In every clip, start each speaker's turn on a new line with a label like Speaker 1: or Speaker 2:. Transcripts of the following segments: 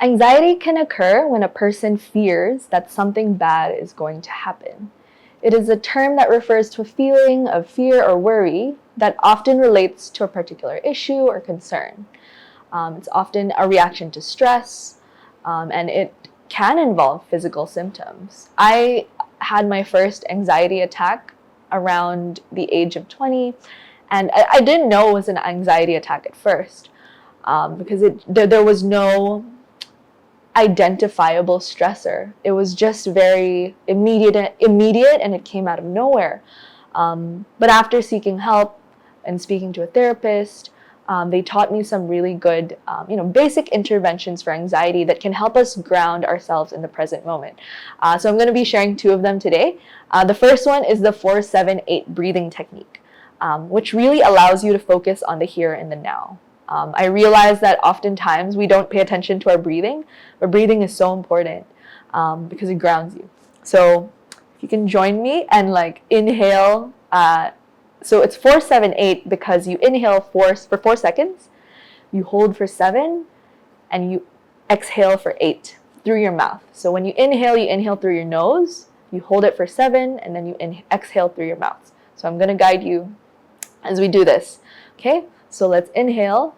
Speaker 1: Anxiety can occur when a person fears that something bad is going to happen. It is a term that refers to a feeling of fear or worry that often relates to a particular issue or concern. It's often a reaction to stress, and it can involve physical symptoms. I had my first anxiety attack around the age of 20, and I didn't know it was an anxiety attack at first, because there was no identifiable stressor. It was just very immediate, and it came out of nowhere. But after seeking help and speaking to a therapist, they taught me some really good, basic interventions for anxiety that can help us ground ourselves in the present moment. So I'm going to be sharing two of them today. The first one is the 4-7-8 breathing technique, which really allows you to focus on the here and the now. I realize that oftentimes we don't pay attention to our breathing, but breathing is so important because it grounds you. So if you can join me and inhale. So it's 4-7-8 because you inhale for 4 seconds, you hold for 7, and you exhale for 8 through your mouth. So when you inhale through your nose, you hold it for 7, and then you exhale through your mouth. So I'm going to guide you as we do this. Okay? So let's inhale,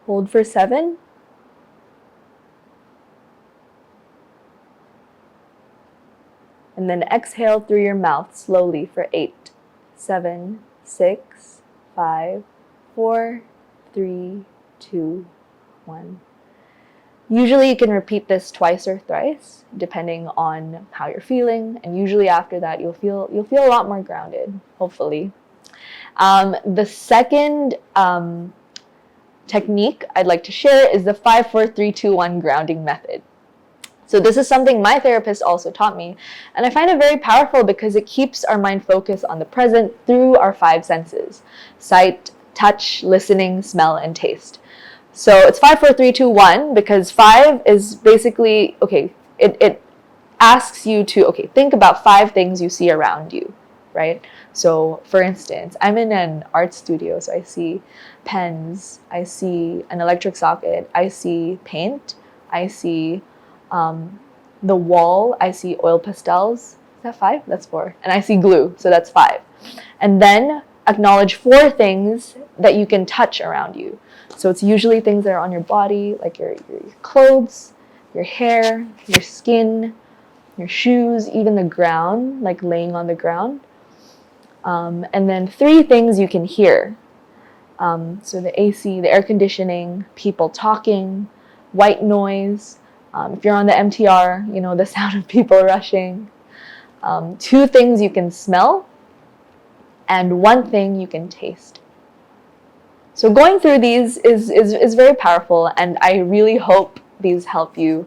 Speaker 1: hold for 7, and then exhale through your mouth slowly for 8, 7, 6, 5, 4, 3, 2, 1. Usually you can repeat this twice or thrice, depending on how you're feeling, and usually after that you'll feel a lot more grounded, hopefully. The second technique I'd like to share is the 5-4-3-2-1 grounding method. So this is something my therapist also taught me, and I find it very powerful because it keeps our mind focused on the present through our 5 senses: sight, touch, listening, smell, and taste. So it's 5-4-3-2-1 because 5 is basically, it asks you to, think about 5 things you see around you, right? So for instance, I'm in an art studio, so I see pens, I see an electric socket, I see paint, I see the wall, I see oil pastels. Is that 5? That's 4. And I see glue, so that's 5. And then acknowledge 4 things that you can touch around you. So it's usually things that are on your body, like your clothes, your hair, your skin, your shoes, even the ground, like laying on the ground. And then 3 things you can hear. So the AC, the air conditioning, people talking, white noise. If you're on the MTR, the sound of people rushing. 2 things you can smell, and 1 thing you can taste. So going through these is very powerful, and I really hope these help you.